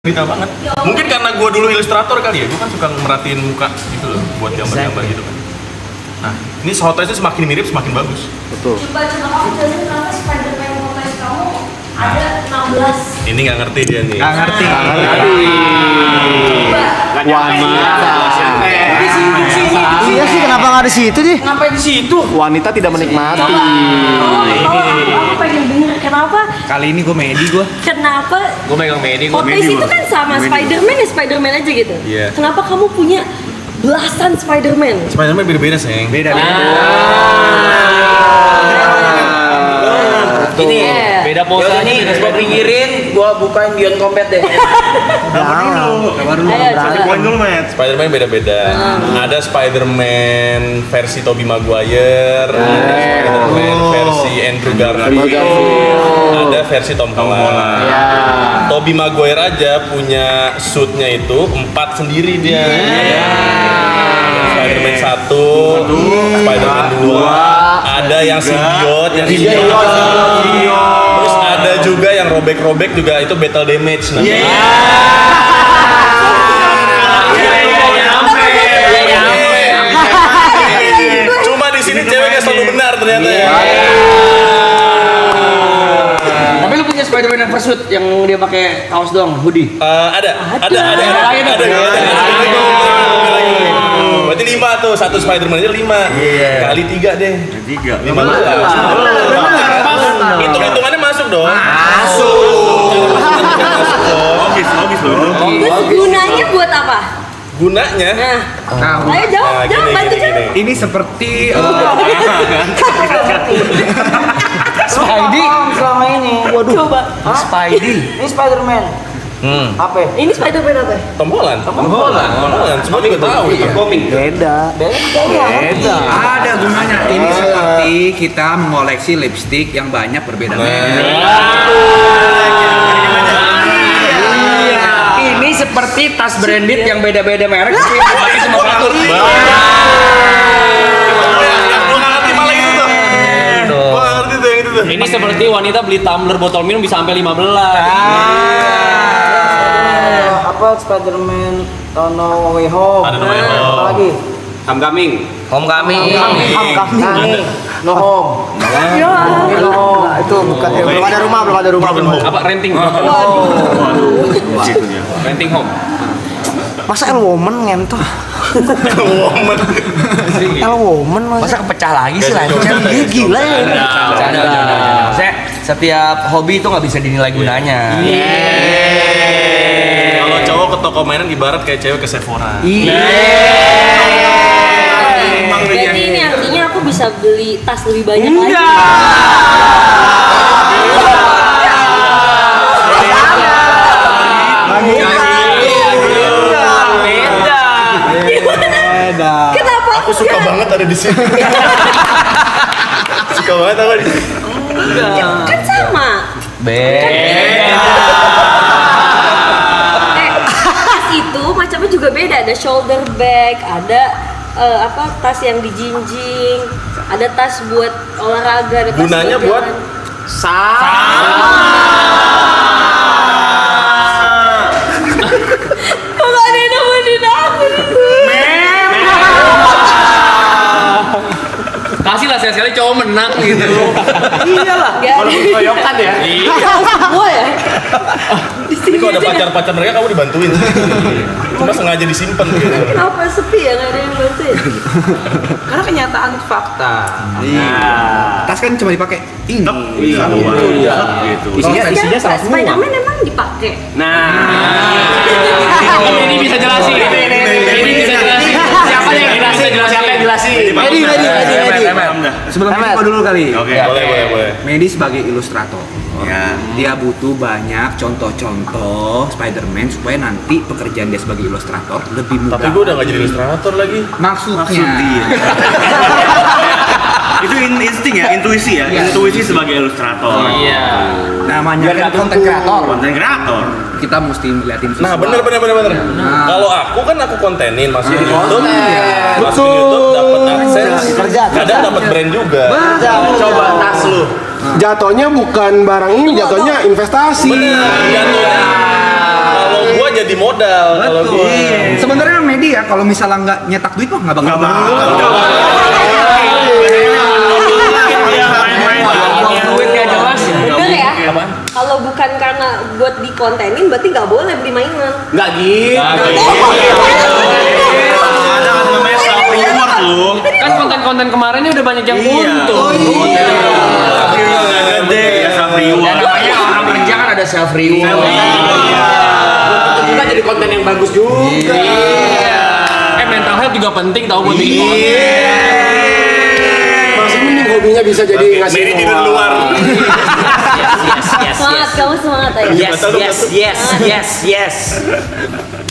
Kita banget. Mungkin karena gue dulu ilustrator kali ya, gue kan suka merhatiin muka gitu loh, buat gambar-gambar gitu kan. Nah, ini Hot Toys itu semakin mirip semakin bagus. Betul. Coba kamu jelasin kenapa Spider-Man Hot Toys kamu ada 16. Ini nggak ngerti dia nih. Nggak ngerti. Wanita. Iya sih, kenapa nggak di situ sih? Ngapain di situ? Wanita tidak menikmati. Aku pengen denger kenapa? Kali ini gue Medi gue. Kenapa? Gue megang Medi. Hot Toys itu kan sama Spider-Man ya Spider-Man aja gitu. Iya. Kenapa kamu punya belasan Spider-Man? Spider-Man beda-beda sayang. Beda. Ini Beda posanya. Nih, gua pinggirin, gua bukain Beyond Combat deh. Poin dulu, Matt. Spider-Man beda-beda. Ada Spider-Man versi Tobey Maguire, ada Spider-Man versi Andrew Garfield, ada versi Tom Holland. Tobey Maguire aja punya suitnya itu 4 sendiri dia. Spider-Man 1, Spider-Man 2, ada yang simbiot, yang terus ada juga yang robek-robek juga itu battle damage namanya. Cuma di sini ceweknya selalu benar ternyata ya. Tapi lu punya Spider-Man yang pursuit yang dia pakai kaos doang, hoodie. Ada. Berarti 5 tuh, satu Spider-Man aja 5. Kali 3 deh. 15. Hitung-hitungannya masuk dong. Logis loh. Terus gunanya buat apa? Gunanya Ayo jawab, bantu gini. Ini seperti Spidey selama ini. Waduh. Coba. Spidey. Ini Spider-Man. Apa? Ini Spider-Man apa? Tom Holland. Semua juga tahu itu. Beda. ada gunanya. Ini seperti kita mengoleksi lipstick yang banyak berbeda merek. Ini seperti tas branded yang beda-beda merek tapi yang dipakai semua satu. Ini seperti wanita beli tumbler botol minum bisa sampai 15. Apa Spider-Man No Way Home? Ada No Way Home. Apa lagi? Homecoming. No Home. No Home. Nah, itu bukan. Belum ada rumah. Apa renting? Renting home. Masa L-Woman ngentoh? L-Woman Masa kepecah lagi sih lah? Dia gila ya. Saya setiap hobi itu nggak bisa dinilai gunanya. Kalau cowok ke toko mainan ibarat kayak cewek ke Sephora. Jadi ini artinya aku bisa beli tas lebih banyak lagi. Kenapa? Aku suka banget ada di sini. Suka banget apa di sini? Kan sama. Tas itu macamnya juga beda. Ada shoulder bag, ada tas yang dijinjing, ada tas buat olahraga, ada tas Gunanya buat kalau ada yang nemenin aku. Kasih lah sekali cowok menang gitu. Iyalah. Kalau Koyokan ya. semua ya. Ini kalau ada pacar-pacar mereka kamu dibantuin. Cuma sengaja disimpan gitu. Kenapa sepi ya, nggak ada yang bantuin? Karena kenyataan fakta. Tas kan cuma dipakai ini. Isinya salah semua. Spider-Man emang dipakai. Ini bisa jelasin. Ini bisa jelasin. Siapa yang jelasin? Medi. Sebelum ini gua dulu kali. Boleh. Medi sebagai ilustrator. Ya, dia butuh banyak contoh-contoh Spider-Man supaya nanti pekerjaan dia sebagai ilustrator lebih mudah. Tapi gue udah gak jadi ilustrator lagi. Maksudnya. Itu insting ya, intuisi ya, intuisi sebagai ilustrator. Iya. Namanya kan konten kreator. Konten kreator. Kita mesti ngeliatin visual. Nah bener. Kalau aku kontenin masih di YouTube. Masuk di YouTube dapat akses. Kadang dapat brand juga. Coba tas lu. Jatuhnya bukan barang ini, jatuhnya investasi. Jatuhnya kalau gua jadi modal kalau gua. Sebenarnya media kalau misalnya nggak nyetak duit mah nggak bakal. Duitnya jelas ya. Bener ya? Kalau bukan karena buat dikontenin berarti nggak boleh beli mainan. Nggak gitu. Ada kan namanya self reward loh. Kan konten-konten kemarinnya udah banyak yang untung. Gede ya self Ya reward. namanya orang kerja kan ada self reward. Kita jadi konten yang bagus juga. Mental health juga penting tau buat bikin konten. Masih mending hobinya bisa jadi ngasih Mary tidur uang. luar. Semangat, kamu semangat aja.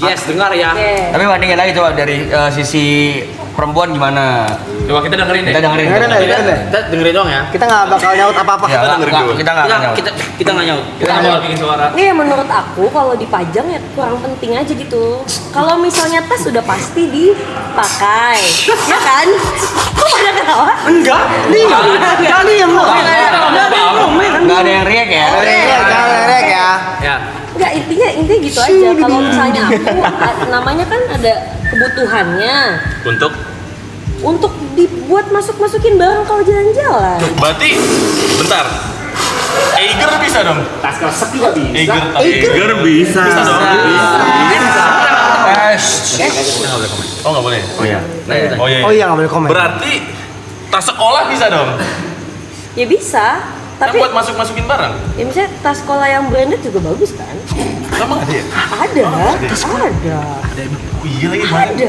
Yes, dengar ya. Oke. Tapi bandingin lagi coba dari sisi perempuan gimana? Coba kita dengerin deh. Kita dengerin. Kita dengerin doang ya. Kita nggak bakal nyaut apa-apa. Ya, kita nggak nyaut. Kita nggak nyaut. Kita nggak bikin suara. Ini ya menurut aku kalau dipajang ya kurang penting aja gitu. Kalau misalnya tas sudah pasti dipakai, ya kan? Kok pada ketawa? Enggak, diam. Jangan diam loh. Nggak ada yang riak ya. Jangan lerek ya. Ya. Enggak, intinya gitu aja. Kalau misalnya aku namanya kan ada kebutuhannya untuk dibuat masukin barang kalau jalan-jalan. Berarti bentar. Eiger bisa dong. Tas kresek juga bisa. Eiger bisa. Bisa dong. Eh, Oh nggak boleh. Oh iya. Oh Oh iya nggak boleh komen. Berarti tas sekolah bisa dong. Ya bisa, Kan tapi buat masukin barang. ya misalnya tas sekolah yang branded juga bagus kan? Emang ada ya? Ada. Oh, iya lagi Ada.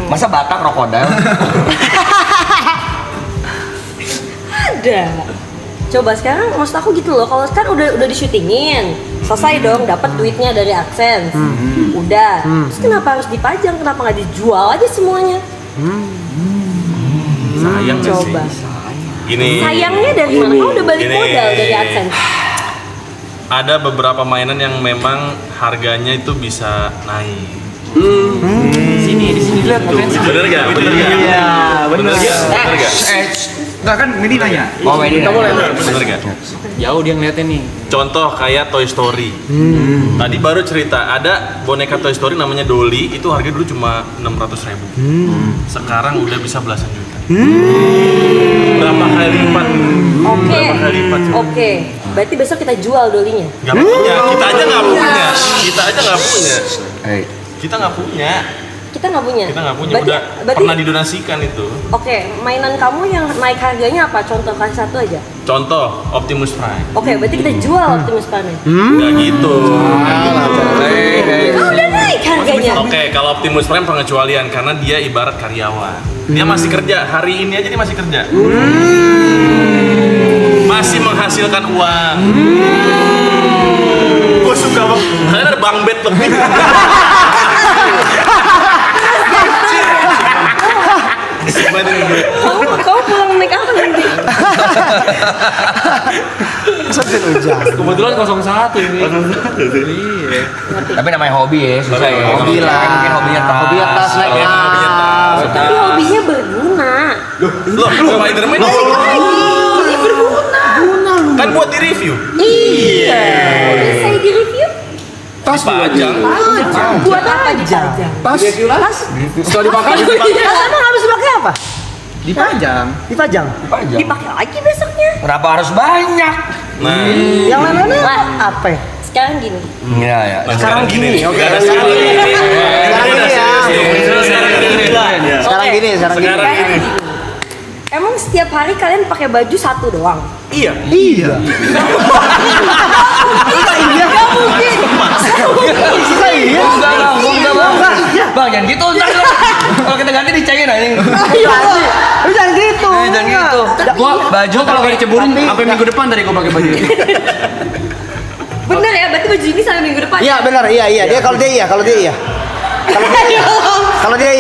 Masa Batak krokodil? Ada. Coba sekarang maksud aku gitu loh, kalau kan udah disyutingin, selesai dong, dapat duitnya dari AdSense, udah. Terus kenapa harus dipajang? Kenapa nggak dijual aja semuanya? Sayang nggak sih? Coba. Gini. Sayangnya dari mana? Kau udah balik Gini. modal dari AdSense. Ada beberapa mainan yang memang harganya itu bisa naik. Di sini lihat potensi. Bener gak? Bener gak? Iya, bener. Bener gak? Nggak kan Medi nanya. Oh, ini. Bener gak? Jauh dia ngeliatin nih. Contoh kayak Toy Story. Tadi baru cerita ada boneka Toy Story namanya Dolly, itu harga dulu cuma 600.000. Sekarang udah bisa belasan juta. Berapa kali lipat? Oke. Berapa kali lipat? Oke. Berarti besok kita jual dolinya. Gak punya, kita aja nggak punya. Kita aja nggak punya. Hey. Kita nggak punya. Kita nggak punya. Kita nggak punya. Berarti, Udah berarti pernah didonasikan itu. Oke, mainan kamu yang naik harganya apa? Contoh kasih satu aja. Contoh Optimus Prime. Oke, berarti kita jual Optimus Prime. Nggak gitu. Oh, udah naik harganya. Oke, kalau Optimus Prime pengecualian karena dia ibarat karyawan. Dia masih kerja, hari ini aja dia masih kerja. Masih menghasilkan uang. Gue suka banget. Karena ada bang bed lebih. Kamu pulang naik apa nanti? Sampai hujan. Kebetulan 01 ini. Tapi namanya hobi ya, susah ya. Hobi lah. Mungkin hobinya tas. Hobi atas naik tas. Tapi hobinya berguna. Loh, Spider-Man Ini berguna. kan buat di review. Iya. Udah saya di review. Dipajang. Buat apa dipajang? Tas. Setelah dipakai. Emang harus dipakai apa? Dipajang. Dipajang. Pajang. Dipakai lagi besoknya. Kenapa harus banyak? Nah, Yang lain-lainnya Lah. apa? Ya? Sekarang gini. Iya ya. sekarang gini. Oke. Nggak ada Sekarang sekarang gini. gini. Sekarang gini ya. Sekarang gini. Sekarang gini, sekarang gini. Sekarang gini. Emang setiap hari kalian pakai baju satu doang? Iya. Iya. Gak mungkin. Masa iya? Enggak, Bang. Bang, jangan gitu ntar. Kalau kita ganti dicain aja. Lu jangan gitu. Jangan gitu. Gua baju kalau gak diceburin sampai minggu depan tadi gua pakai baju ini. Bener ya, berarti baju ini sampai minggu depan. Iya benar, iya. Dia kalau dia iya. Kalau dia iya.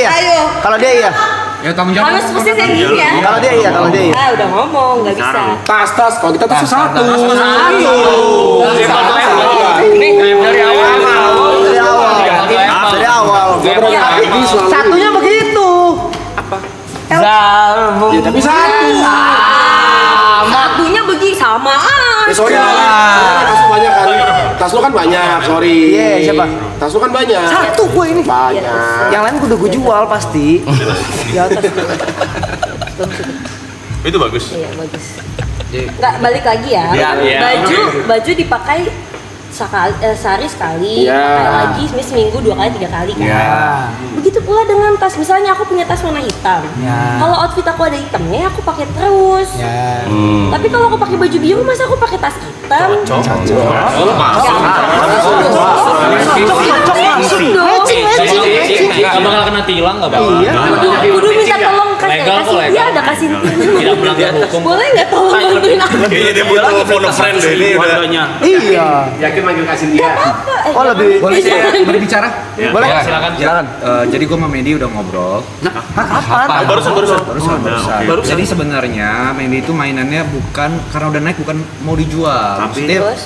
Ayo. Kalau dia iya. Ya tanggung jawab. Harus mesti kayak gini ya. Kalau dia iya. Ah, udah ngomong, nggak bisa. Tas. Kalau kita tas satu. Nih, dari awal. Dari awal. Satunya begitu. Zalmu. Ya tapi satu. Satunya begini samaan. Soalnya tas banyak kan. Tas Tas lu kan banyak, sorry. Iya, siapa? Tas lu kan banyak. Satu gue ini. Banyak. Yang lain udah gue jual pasti. Di atas. Itu bagus. Iya bagus. Nggak balik lagi ya. Iya. Baju dipakai sehari sekali, Iya. pakai lagi seminggu 2 kali 3 kali kan. Iya. Begitu pula dengan tas. Misalnya aku punya tas warna hitam. Kalau outfit aku ada hitamnya, aku pakai terus. Tapi kalau aku pakai baju biru, masa aku pakai tas hitam? Masuk dong. Nggak bakal kena tilang nggak bakal. Iya. Kudu minta tolong Legal kok, kasih dia legal. ada kasih Tidak melanggar hukum. boleh nggak tolong bantuin aku? Kayaknya dia butuh phone a friend deh ini udah. Warganya. Iya. Yakin manggil kasih dia. Oh lebih. Boleh saya berbicara? Boleh. Silakan. Jadi gue sama Mendy udah ngobrol. Kapan? Barusan. Jadi sebenarnya Mendy itu mainannya bukan karena udah naik, bukan mau dijual. Maksudnya Terus?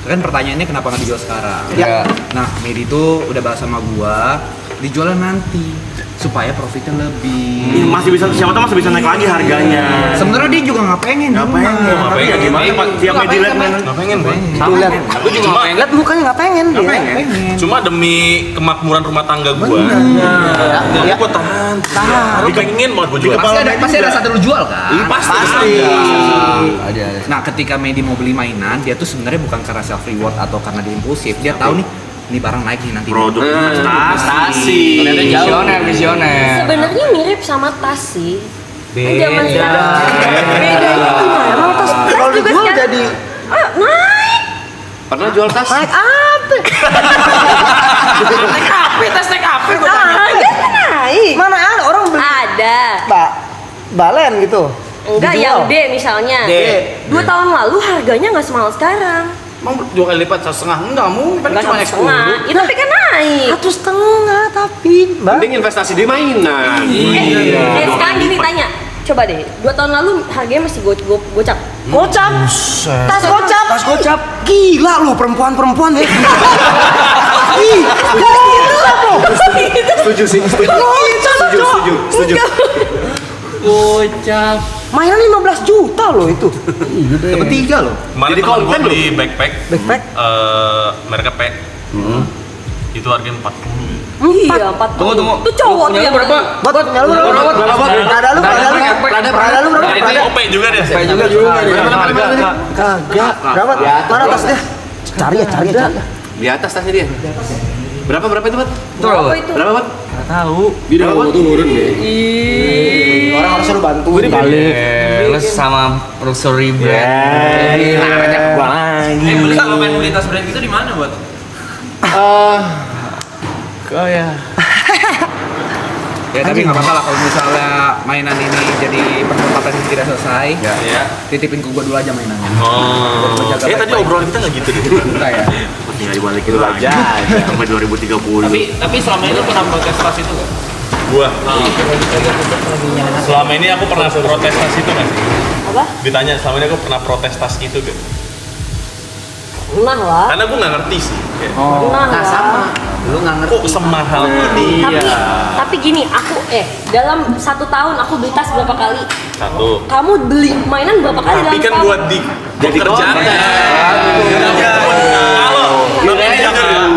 kan pertanyaannya kenapa nggak dijual sekarang? Ya. Nah, Mendy itu udah bahas sama gua, dijualnya nanti supaya profitnya lebih. Masih bisa, siapa tahu masih bisa naik lagi harganya. Sebenarnya dia juga nggak pengen. Nggak pengen. Nggak pengen gimana Pak? Tiap Nggak Medilet pengen, mainan. Nggak pengen, Bang. Tuh lihat. Aku juga nggak pengen. Lihat mukanya nggak pengen dia. Cuma demi kemakmuran rumah tangga gua. Jadi gua tahan. Aku pengen banget gua jual. Pasti ada satu lu jual kan? Pasti. Ada. Nah, ketika Mendy mau beli mainan, dia tuh sebenarnya bukan karena self reward atau karena dia impulsif. Dia tahu nih, ini barang naik nih nanti. Produk investasi. Ternyata jauh. Visioner. Sebenarnya mirip sama tas sih. Zaman sekarang. Bedanya gimana? Emang tas Kalau juga dijual sekarang- jadi naik. Pernah jual tas? naik apa? Naik HP, tas naik HP. Harga naik. Mana ada orang beli Ada. balen gitu. Enggak Dijual. yang D misalnya. D. 2 tahun lalu harganya nggak semahal sekarang. Emang 2 kali lipat 1,5? Enggak mungkin, Enggak cuma sama naik setengah. 10. Ya, tapi kan naik. 1,5 tapi Mbak. Mending investasi di mainan. Sekarang gini tanya. Coba deh, 2 tahun lalu harganya masih gocap. Gocap. Tas gocap. Tas gocap. Gila lu perempuan-perempuan ya. Ih, gila lu. Setuju sih. Setuju. Gocap. Mainan 15 juta loh itu. Dapat 3 loh. Kemarin Jadi teman gua konten beli backpack. Backpack. Mereknya P. Itu harganya 40. Iya, 40. Tunggu. Itu cowok tuh yang berapa? Buat punya lu berapa? Prada lu berapa? Itu OP juga deh. Kagak. Berapa? Mana tasnya? Cari ya. Di atas tasnya dia. Berapa itu, Bat? Berapa itu? Berapa, Bat? Dia udah mau turun deh. Orang harusnya lu bantu ini. Plus sama luxury brand. Banyak lagi. Beli kalau pengen beli tas brand itu di mana, buat? Ya tapi nggak apa-apa lah kalau misalnya mainan ini jadi perdebatan yang tidak selesai. Ya. Titipin ke gua dulu aja mainannya. Oh. Tadi obrolan kita nggak gitu deh. Enggak ya. Tinggal dibalikin lagi. Sampai 2030. Tapi selama ini lu pernah protes tas itu nggak? Gua. Selama ini aku pernah protes tas itu nggak sih? Apa? Ditanya selama ini aku pernah protes tas itu gak? Pernah lah. Karena gue nggak ngerti sih. Kayak, Pernah lah. Lu nggak ngerti. kok semahal ini? Tapi gini, aku dalam 1 tahun aku beli tas berapa kali? Satu. Kamu beli mainan berapa kali Tapi dalam kan setahun? buat di pekerjaan.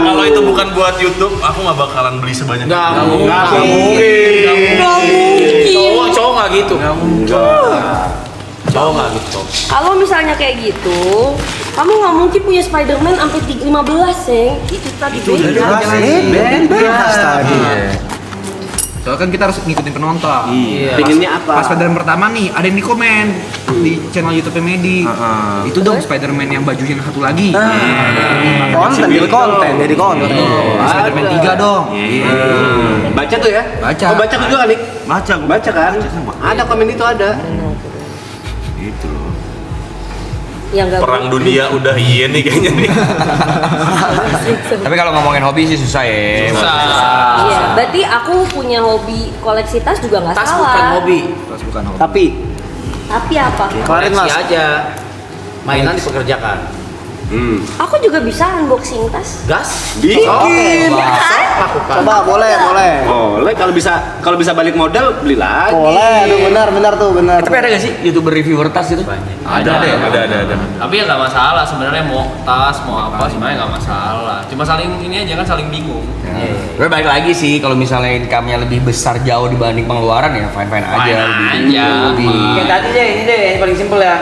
Kalau itu bukan buat YouTube, aku nggak bakalan beli sebanyak itu. Nggak mungkin. Cowok nggak gitu. Cowok nggak gitu. Kalau misalnya kayak gitu, kamu nggak mungkin punya Spider-Man sampai 15 ya. Itu tadi beda. Bebas tadi. Soalnya kan kita harus ngikutin penonton. Iya. Pinginnya apa? Pas Spider-Man pertama nih, ada yang di komen di channel YouTube Mendy. Itu dong Spider-Man yang bajunya yang satu lagi. Konten jadi konten. Spider-Man 3 dong. Baca tuh ya? Baca. Oh, baca juga kan, Nik? Baca kan? Ada komen itu ada. Gitu loh. Ya nggak. Perang dunia udah iya nih kayaknya nih. Tapi kalau ngomongin hobi sih susah ya. Iya, berarti aku punya hobi koleksi tas juga nggak Tas salah. bukan hobi. Terus bukan hobi. Tapi Tapi apa? kemarin Koleksi Mas, aja. Mainan dipekerjakan. Aku juga bisa unboxing tas. Gas. Bikin. Coba boleh. Boleh kalau bisa balik modal beli lagi. Boleh, aduh benar tuh, benar. Tapi ada gak sih YouTuber reviewer tas gitu? Ada ya. Ada. Tapi ya nggak masalah sebenarnya mau tas mau apa sebenarnya nggak masalah. Cuma saling ini aja kan saling bingung. Gue balik lagi sih kalau misalnya income-nya lebih besar jauh dibanding pengeluaran ya fine aja. Fine aja. Lebih. Kayak tadi deh, ini deh yang paling simpel ya.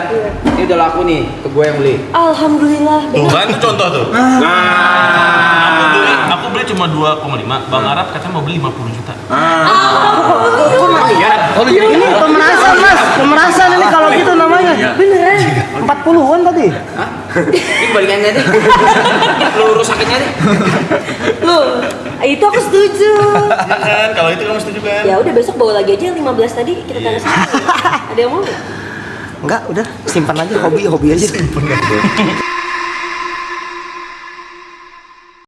Ini udah laku nih, ke gue yang beli. Alhamdulillah. Tuh kan itu contoh tuh. Aku beli cuma 2,5. Bang Arab katanya mau beli 50 juta. Ini pemerasan mas, pemerasan ini kalau gitu namanya. Beneran. 40-an tadi. Ini kebalikannya nih. Lu rusakinnya nih. Loh, itu aku setuju. Ya kan, kalau itu kamu setuju kan? Ya udah besok bawa lagi aja yang 15 tadi kita tanda sana. Ada yang mau nggak? Enggak, udah simpan aja hobi aja.